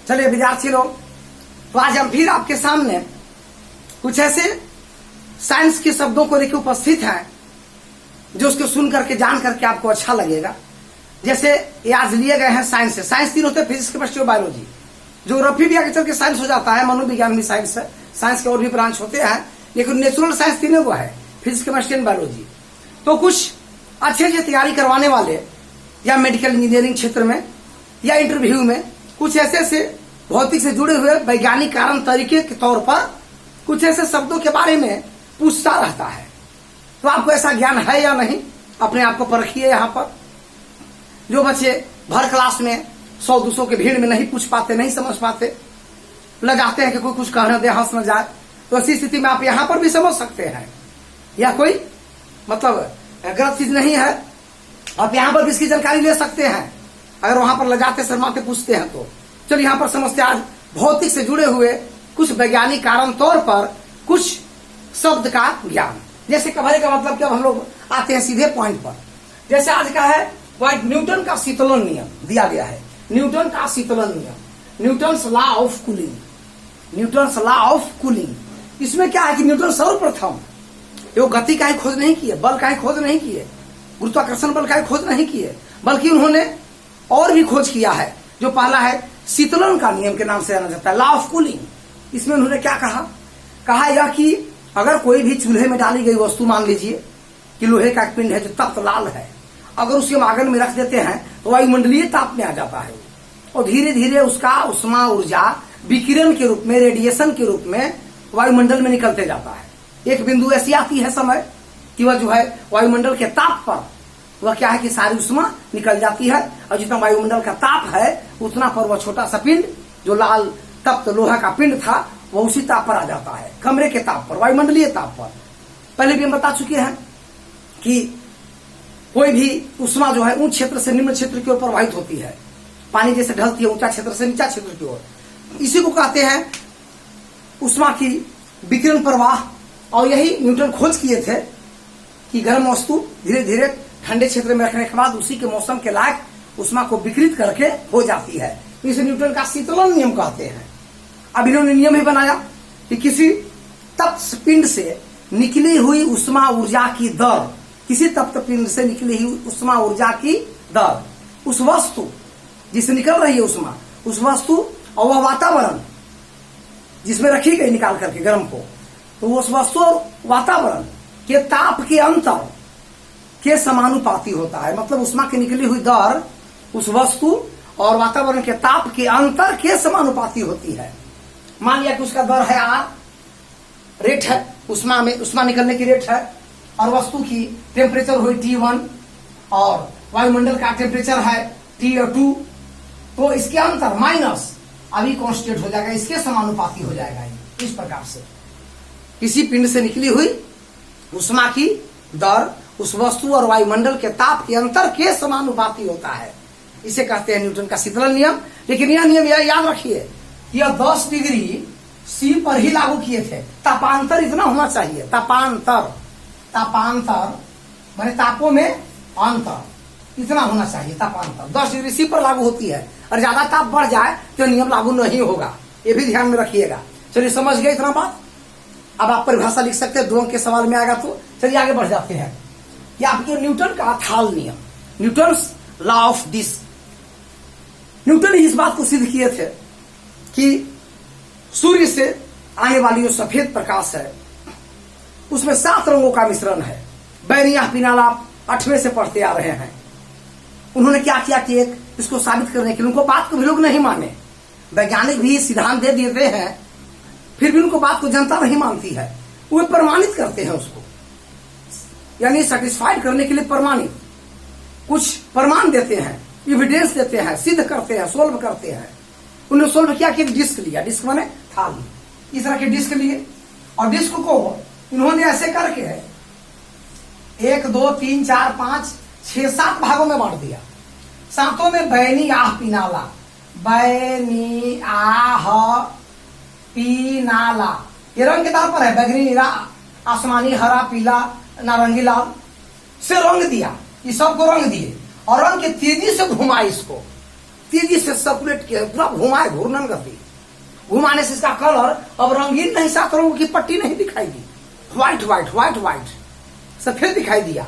चलिए विद्यार्थी लोग, तो आज हम फिर आपके सामने कुछ ऐसे साइंस के शब्दों को लेकर उपस्थित हैं जो उसको सुन करके जान करके आपको अच्छा लगेगा। जैसे ये आज लिए गए हैं साइंस से। साइंस तीन होते हैं, फिजिक्स, केमिस्ट्री और बायोलॉजी। ज्योग्राफी भी आगे चल के साइंस हो जाता है, मनोविज्ञान भी साइंस है। साइंस के और भी ब्रांच होते हैं, लेकिन नेचुरल साइंस तीनों को है, फिजिक्स, केमिस्ट्री एंड बायोलॉजी। तो कुछ अच्छे से तैयारी करवाने वाले या मेडिकल इंजीनियरिंग क्षेत्र में या इंटरव्यू में कुछ ऐसे भौतिक से जुड़े हुए वैज्ञानिक कारण तरीके के तौर पर कुछ ऐसे शब्दों के बारे में पूछता रहता है। तो आपको ऐसा ज्ञान है या नहीं, अपने आप को परखिए। यहाँ पर जो बच्चे भर क्लास में 100-200 के भीड़ में नहीं पूछ पाते, नहीं समझ पाते, लगाते हैं कि कोई कुछ कहने दे, हंस न जाए, तो ऐसी स्थिति में आप यहाँ पर भी समझ सकते हैं। या कोई मतलब गलत चीज नहीं है, आप यहाँ पर भी इसकी जानकारी ले सकते हैं अगर वहां पर लगाते शर्माते पूछते हैं तो। चलिए यहाँ पर समझते हैं आज भौतिक से जुड़े हुए कुछ वैज्ञानिक कारण तौर पर कुछ शब्द का ज्ञान। जैसे कभरे का मतलब क्या, हम लोग आते हैं सीधे पॉइंट पर। जैसे आज का है न्यूटन का शीतलन नियम दिया गया है। न्यूटन का शीतलन नियम, Newton's law of cooling, Newton's law of cooling. इसमें क्या है कि न्यूटन सर्वप्रथम वो गति का ही खोज नहीं किए, बल का ही खोज नहीं किए, गुरुत्वाकर्षण बल का ही खोज नहीं किए, बल्कि उन्होंने और भी खोज किया है। जो पहला है शीतलन का नियम के नाम से जाना जाता है, लॉ ऑफ कूलिंग। इसमें उन्होंने क्या कहा यह कि अगर कोई भी चूल्हे में डाली गई वस्तु, मान लीजिए कि लोहे का एक पिंड है जो तप्त लाल है, अगर उसके आगन में रख देते हैं तो वायुमंडलीय ताप में आ जाता है और धीरे धीरे उसका उष्मा ऊर्जा विकिरण के रूप में, रेडिएशन के रूप में वायुमंडल में निकलते जाता है। एक बिंदु ऐसी आती है समय कि वह जो है वायुमंडल के ताप पर वह क्या है कि सारी उष्मा निकल जाती है और जितना वायुमंडल का ताप है उतना पर वह छोटा सा पिंड जो लाल तप्त लोहा का पिंड था वह उसी ताप पर आ जाता है, कमरे के ताप पर, वायुमंडलीय ताप पर। पहले भी हम बता चुके हैं कि कोई भी उष्मा जो है उच्च क्षेत्र से निम्न क्षेत्र की ओर प्रवाहित होती है, पानी जैसे ढलती है ऊंचा क्षेत्र से नीचा क्षेत्र की ओर। इसी को कहते हैं उष्मा की विकिरण प्रवाह। और यही न्यूटन खोज किए थे कि गर्म वस्तु धीरे धीरे ठंडे क्षेत्र में रखने के बाद उसी के मौसम के लायक उष्मा को विकृत करके हो जाती है। इसे न्यूटन का शीतलन नियम कहते हैं। अब इन्होंने नियम ही बनाया कि किसी तप्त पिंड से निकली हुई उष्मा ऊर्जा की दर, किसी तप्त पिंड से निकली हुई उष्मा ऊर्जा की दर, उस वस्तु जिससे निकल रही है उष्मा, उस वस्तु और वह वातावरण जिसमें रखी गई निकाल करके गर्म को, तो उस वस्तु और वातावरण के ताप के अंतर के समानुपाती होता है। मतलब उष्मा की निकली हुई दर उस वस्तु और वातावरण के ताप के अंतर के समानुपाती होती है। मान लिया कि उसका दर है R, रेट है उष्मा में, उष्मा निकलने की रेट है, और वस्तु की टेम्परेचर हुई T1 और वायुमंडल का टेम्परेचर है T2, तो इसके अंतर माइनस अभी कांस्टेंट हो जाएगा, इसके समानुपाती हो जाएगा। इस प्रकार से किसी पिंड से निकली हुई उष्मा की दर उस वस्तु और वायुमंडल के ताप के अंतर के समानुपाती होता है। इसे कहते हैं न्यूटन का शीतलन नियम। लेकिन यह नियम याद रखिए, यह 10 डिग्री सी पर ही लागू किए थे। तापांतर इतना होना चाहिए, तापांतर माने तापों में अंतर इतना होना चाहिए। तापांतर 10 डिग्री सी पर लागू होती है, और ज्यादा ताप बढ़ जाए तो नियम लागू नहीं होगा, ये भी ध्यान में रखिएगा। चलिए समझ गए इतना बात। अब आप परिभाषा लिख सकते हैं, 2 अंक के सवाल में आएगा। तो चलिए आगे बढ़ जाते हैं कि आपके न्यूटन का थाल नियम, Newton's law of disc. Newton इस बात को सिद्ध किए थे कि सूर्य से आने वाली जो सफेद प्रकाश है उसमें 7 रंगों का मिश्रण है। बैरिया पिनाला 8वें से पढ़ते आ रहे हैं। उन्होंने क्या किया कि एक इसको साबित करने के लिए, उनको बात को भी लोग नहीं माने, वैज्ञानिक भी सिद्धांत दे देते हैं, फिर भी उनको बात को जनता नहीं मानती है, वो प्रमाणित करते हैं उसको, यानी सेटिस्फाइड करने के लिए प्रमाणित कुछ प्रमाण देते हैं, एविडेंस देते हैं, सिद्ध करते हैं, सोल्व करते हैं। उन्होंने सोल्व किया कि एक डिस्क लिया, डिस्क माने थाली, इस तरह के डिस्क लिए, और डिस्क को उन्होंने ऐसे करके 1 2 3 4 5 6 7 भागों में बांट दिया। 7 में बैनी आह पिनाला, बैनी आह पिनाला, ये रंग के तौर पर है, बैगनी, नीला, आसमानी, हरा, पीला, नारंगी, लाल से रंग दिया। ये सबको रंग दिए और रंग के तेजी से घुमाए इसको, तेजी से सर्कुलेट किया, पूरा घुमाए, घूर्णन गति। घुमाने से इसका कलर अब रंगीन नहीं, 7 रंगों की पट्टी नहीं दिखाई दी, व्हाइट व्हाइट व्हाइट व्हाइट सफेद दिखाई दिया।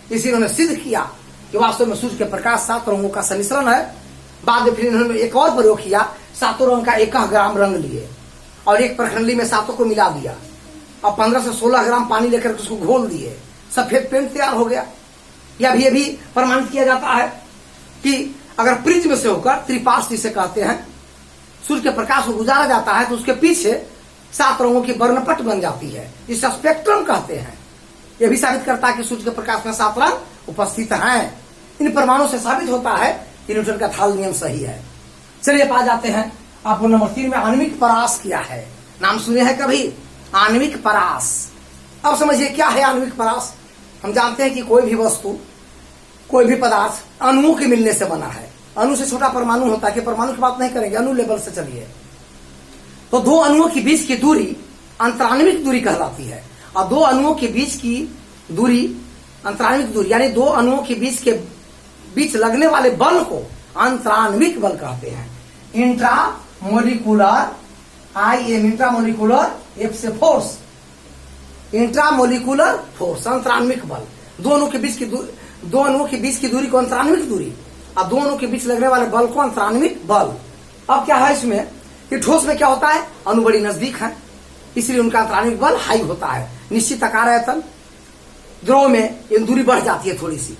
इसी इन्होंने सिद्ध किया कि वास्तव में सूर्य के प्रकाश 7 रंगों का सम्मिश्रण है। बाद में फिर इन्होंने एक और प्रयोग किया, 7 रंग का 1 ग्राम रंग लिए और एक प्रखंडली में 7 को मिला दिया और 15 से 16 ग्राम पानी लेकर उसको घोल दिए, सफेद पेंट तैयार हो गया। या भी ये भी प्रमाणित किया जाता है कि अगर प्रिज्म से होकर, त्रिपार्श्व जिसे कहते हैं, सूर्य के प्रकाश को गुजारा जाता है तो उसके पीछे 7 रंगों की वर्णपट बन जाती है, जिसे स्पेक्ट्रम कहते हैं। यह भी साबित करता है कि सूर्य के प्रकाश में 7 रंग उपस्थित हैं। इन प्रमाणों से साबित होता है कि न्यूटन का थाल नियम सही है। चलिए पा जाते हैं आपको नंबर 3 में आणविक परास क्या है। नाम सुने हैं कभी, आणविक परास। अब समझिए क्या है आणविक परास। हम जानते हैं कि कोई भी वस्तु, कोई भी पदार्थ अणुओं के मिलने से बना है। अणु से छोटा परमाणु होता है, कि परमाणु की बात नहीं करेंगे, अणु लेवल से चलिए। तो 2 अणुओं के बीच की दूरी अंतराण्विक दूरी कहलाती है और 2 अणुओं के बीच की दूरी अंतराण्विक दूरी, यानी 2 अणुओं के बीच लगने वाले बल को अंतराण्विक बल कहते हैं। इंट्रामोलिकुलर IM, इंट्रामोलिकुलर F से फोर्स, इंट्रामोलिकुलर फोर्स, अंतराण्विक बल। 2 अणुओं के बीच की दूरी को अंतराण्विक दूरी और 2 अणुओं के बीच लगने वाले बल को अंतराण्विक बल। अब क्या है इसमें कि ठोस में क्या होता है, अणु बड़ी नजदीक है, इसलिए उनका अंतराण्विक बल हाई होता है, निश्चित आकार आयतन। द्रव में ये दूरी बढ़ जाती है, थोड़ी सी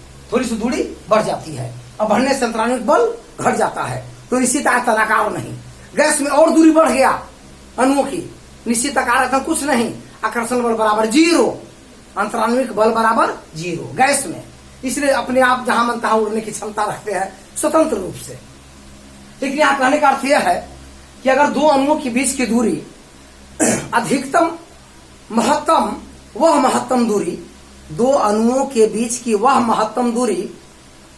दूरी बढ़ जाती है और बढ़ने से अंतराण्विक बल घट जाता है, तो निश्चित आयतन आकार नहीं। गैस में और दूरी बढ़ गया अणुओं की, निश्चित आकार आयतन कुछ नहीं, आकर्षण बल बराबर 0, अंतराण्विक बल बराबर 0 गैस में। इसलिए अपने आप जहां मन तहां उड़ने की क्षमता रखते हैं स्वतंत्र रूप से। लेकिन यहां कहने का अर्थ यह है कि अगर 2 अणुओं के बीच की दूरी अधिकतम महत्तम, वह महत्तम दूरी, 2 अणुओं के बीच की वह महत्तम दूरी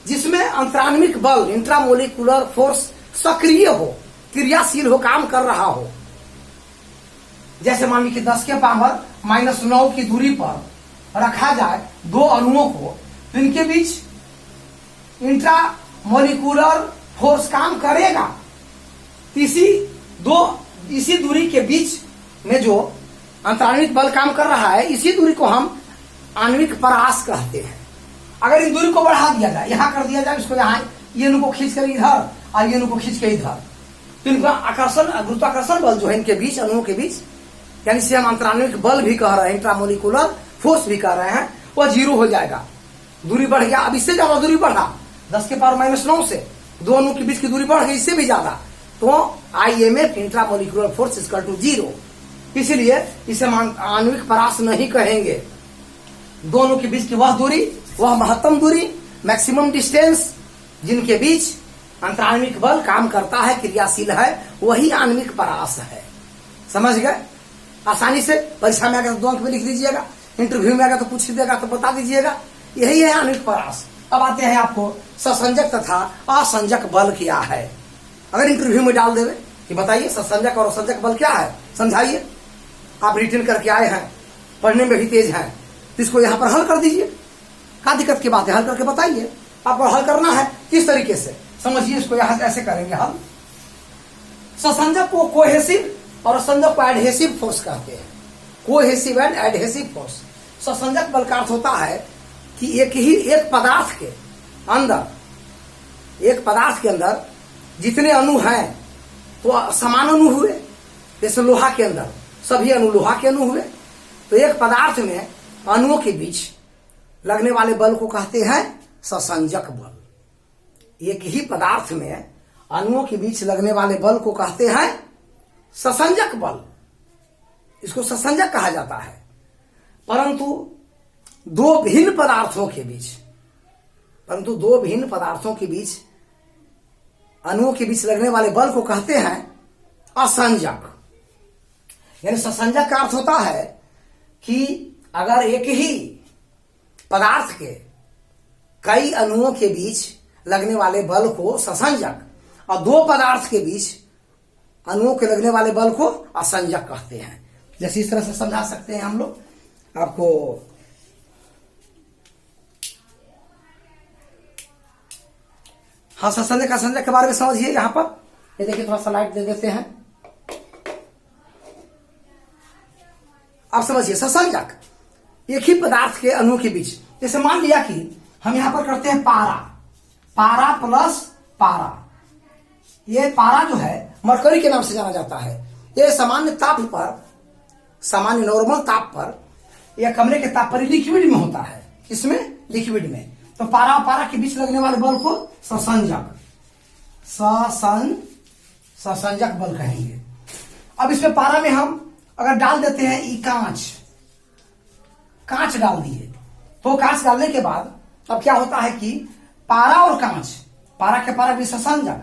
जिसमें अंतराण्विक बल, इंट्रामोलिकुलर फोर्स सक्रिय हो, क्रियाशील हो, काम कर रहा हो। जैसे मान लीजिए 10 के पावर -9 की दूरी पर रखा जाए 2 अणुओं को, तो इनके बीच इंट्रामोलिकुलर फोर्स काम करेगा। इसी दूरी के बीच में जो अंतराण्विक बल काम कर रहा है, इसी दूरी को हम आणविक परास कहते हैं। अगर इन दूरी को बढ़ा दिया जाए, यहां कर दिया जाए, इसको यहां, ये अणु को खींच कर इधर और ये अणु को खींच के इधर, तो इनका आकर्षण, गुरुत्वाकर्षण बल जो है इनके बीच, अणुओं के बीच, यानी इसे हम अंतराण्विक बल भी कह रहे हैं, इंट्रामोलिकुलर फोर्स भी कह रहे हैं, वह 0 हो जाएगा। दूरी बढ़ गया, अब इससे ज्यादा दूरी बढ़ा, 10 के पावर -9 से 2 अणुओं के बीच की दूरी बढ़ गई, इससे भी ज्यादा, तो IMF intramolecular force equal to 0। इसलिए इसे आणविक परास नहीं कहेंगे। 2 अणुओं के बीच की वह दूरी, वह महत्तम दूरी, मैक्सिमम डिस्टेंस, जिनके बीच अंतराण्विक बल काम करता है, क्रियाशील है, वही आणविक परास है। समझ गए? आसानी से परीक्षा में आकर 2 अंक में लिख लीजिएगा, इंटरव्यू में आकर तो पूछ देगा तो बता दीजिएगा, यही है आणविक परास। अब आते हैं आपको ससंजक तथा असंजक बल क्या है। अगर इंटरव्यू में डाल देवे कि बताइए ससंजक और असंजक बल क्या है, समझाइए। आप रिटर्न करके आए हैं, पढ़ने में भी तेज हैं, तो इसको यहां पर हल कर दीजिए। क्या दिक्कत की बात है, हल करके बताइए। आपको हल करना है किस तरीके से, समझिए। इसको यहां ऐसे करेंगे हल। ससंजक को कोहेसिव और असंजक को एडहेसिव फोर्स कहते हैं। Cohesive and adhesive force. ससंजक बल का अर्थ होता है कि एक पदार्थ के अंदर जितने अणु हैं तो समान अणु हुए। जैसे लोहा के अंदर सभी अणु लोहा के अणु हुए, तो एक पदार्थ में अणुओं के बीच लगने वाले बल को कहते हैं ससंजक बल। एक ही पदार्थ में अणुओं के बीच लगने वाले बल को कहते हैं ससंजक बल। इसको ससंजक कहा जाता है। परंतु दो भिन्न पदार्थों के बीच अणुओं के बीच लगने वाले बल को कहते हैं असंजक। यानी ससंजक का अर्थ होता है कि अगर एक ही पदार्थ के कई अणुओं के बीच लगने वाले बल को ससंजक और 2 पदार्थ के बीच अणुओं के लगने वाले बल को असंजक कहते हैं। जैसे इस तरह से समझा सकते हैं हम लोग आपको। हाँ, ससंजक असंजक के बारे में समझिए। यहाँ पर ये देखिए, थोड़ा सा लाइट दे देते हैं। अब समझिए, ससंजक एक ही पदार्थ के अणुओं के बीच, जैसे मान लिया कि हम यहां पर करते हैं पारा, पारा प्लस पारा। ये पारा जो है मरकरी के नाम से जाना जाता है। ये सामान्य ताप पर, सामान्य नॉर्मल ताप पर, यह कमरे के ताप पर लिक्विड में होता है। इसमें लिक्विड में तो पारा और पारा के बीच लगने वाले बल को ससंजक ससंजक बल कहेंगे। अब इसमें पारा में हम अगर डाल देते हैं कांच डाल दिए, तो कांच डालने के बाद अब क्या होता है कि पारा और कांच, पारा के पारा भी ससंजक।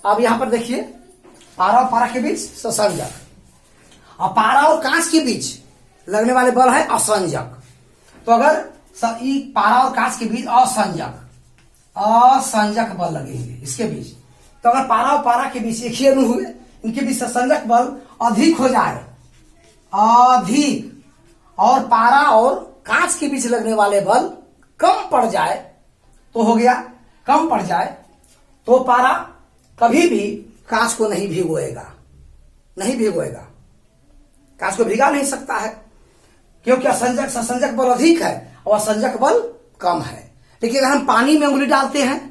अब यहां पर देखिए, पारा और पारा के बीच ससंजक, और पारा और कांच के बीच लगने वाले बल है असंजक। तो अगर पारा और कांच के बीच असंजक बल लगेंगे इसके बीच, तो अगर पारा और पारा के बीच एक ही अणु हुए, इनके बीच ससंजक बल अधिक हो जाए, अधिक, और पारा और कांच के बीच लगने वाले बल कम पड़ जाए, तो हो गया कम पड़ जाए, तो पारा कभी भी कांच को नहीं भिगोएगा, कांच को भिगा नहीं सकता है, क्योंकि असंजक ससंजक बल अधिक है और असंजक बल कम है। लेकिन अगर हम पानी में उंगली डालते हैं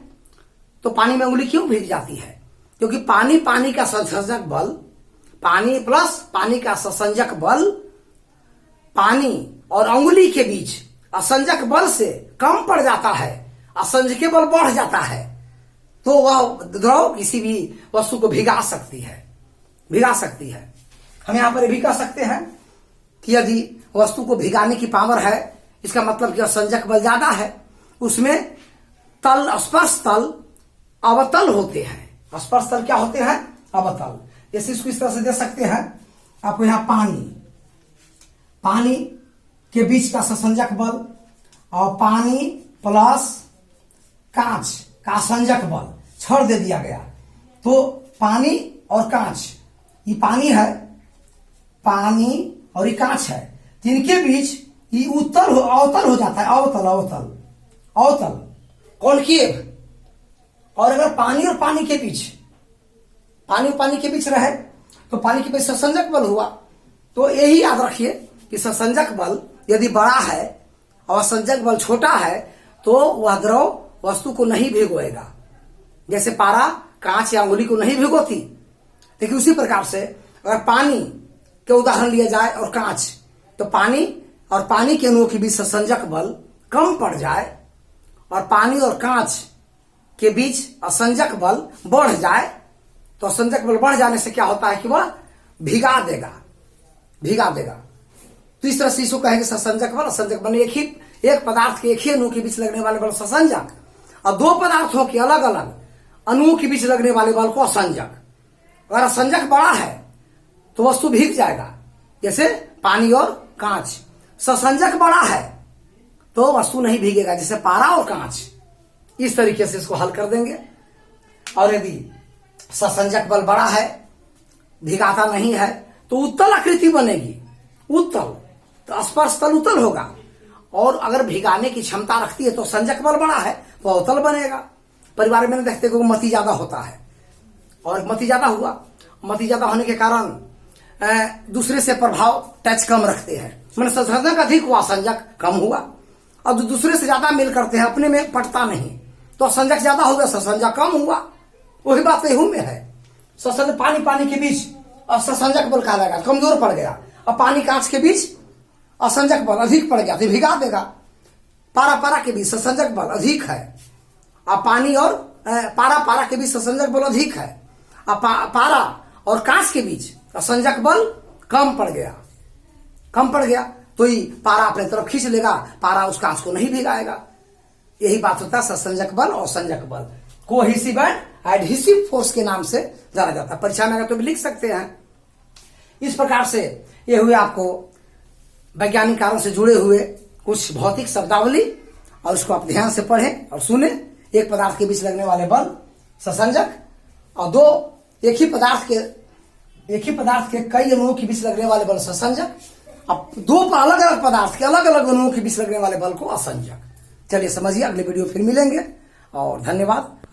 तो पानी में उंगली क्यों भीग जाती है? क्योंकि पानी का ससंजक बल, पानी प्लस पानी का ससंजक बल पानी और उंगली के बीच असंजक बल से कम पड़ जाता है, असंजक बल बढ़ जाता है, तो वह द्रव किसी भी वस्तु को भिगा सकती है। हम यहां पर भी कह सकते हैं कि यदि वस्तु को भिगाने की पावर है, इसका मतलब कि असंजक बल ज्यादा है, उसमें तल, स्पर्श तल अवतल होते हैं। स्पर्श तल क्या होते हैं? अवतल। जैसे इसको इस तरह से दे सकते हैं आपको, यहां पानी के बीच का ससंजक बल और पानी प्लस कांच का असंजक बल छोड़ दे दिया गया, तो पानी और कांच, ये पानी है, पानी और ये कांच है, जिनके बीच ये अवतल हो जाता है, अवतल कॉन्केव। और अगर पानी और पानी के बीच रहे तो पानी के बीच ससंजक बल हुआ। तो यही याद रखिए कि ससंजक बल यदि बड़ा है और असंजक बल छोटा है, तो वह द्रव वस्तु को नहीं भिगोएगा। जैसे पारा कांच या उंगली को नहीं भिगोती, लेकिन उसी प्रकार से अगर पानी के उदाहरण लिया जाए और कांच, तो पानी और पानी के अणुओं के बीच ससंजक बल कम पड़ जाए और पानी और कांच के बीच असंजक बल बढ़ जाए, तो असंजक बल बढ़ जाने से क्या होता है कि वह भिगा देगा। तो इस तरह से इसको कहेंगे ससंजक बल, असंजक बल। एक पदार्थ के एक ही अणु के बीच लगने वाले बल ससंजक, और दो पदार्थों के अलग अलग अणुओं के बीच लगने वाले बल को असंजक। अगर असंजक बड़ा है तो वस्तु भीग जाएगा, जैसे पानी और कांच। ससंजक बड़ा है तो वस्तु नहीं भीगेगा, जैसे पारा और कांच। इस तरीके से इसको हल कर देंगे। और यदि ससंजक बल बड़ा है, भिगाता नहीं है, तो उत्तल आकृति बनेगी, उत्तल, तो स्पर्श तल उत्तल होगा। और अगर भिगाने की क्षमता रखती है तो संजक बल बड़ा है तो अवतल बनेगा। परिवार में देखते हो मति ज्यादा होता है, और मति ज्यादा हुआ, मति ज्यादा होने के कारण दूसरे से प्रभाव टच कम रखते हैं, मैंने ससंजक अधिक हुआ, संजक कम हुआ। और जो दूसरे से ज्यादा मेल करते हैं, अपने में पटता नहीं, तो संजक ज्यादा हो गया, ससंजक कम हुआ। वही बात यहू में है। ससंजक पानी के बीच असंजक बल कहा जाएगा, कमजोर पड़ गया। और पानी कांच के बीच असंजक बल अधिक पड़ गया तो भिगा देगा। पारा के बीच ससंजक बल अधिक है, और पानी और पारा के बीच ससंजक बल अधिक है, और पारा और कांच के बीच असंजक बल कम पड़ गया, तो ही पारा अपने तरफ खींच लेगा, पारा उस कांच को नहीं भिगाएगा। यही बात होता है ससंजक बल और संजक बल। कोहेसिव एंड एडहेसिव फोर्स के नाम से जाना जाता है। परीक्षा में अगर तो भी लिख सकते हैं। इस प्रकार से ये हुए आपको वैज्ञानिक कारणों से जुड़े हुए कुछ भौतिक शब्दावली, और उसको आप ध्यान से पढ़ें और सुने। एक पदार्थ के बीच लगने वाले बल ससंजक, और एक ही पदार्थ के कई अणुओं के बीच लगने वाले बल ससंजक, अब दो अलग अलग पदार्थ के अलग अलग अणुओं के बीच लगने वाले बल को असंजक। चलिए समझिए, अगले वीडियो फिर मिलेंगे। और धन्यवाद।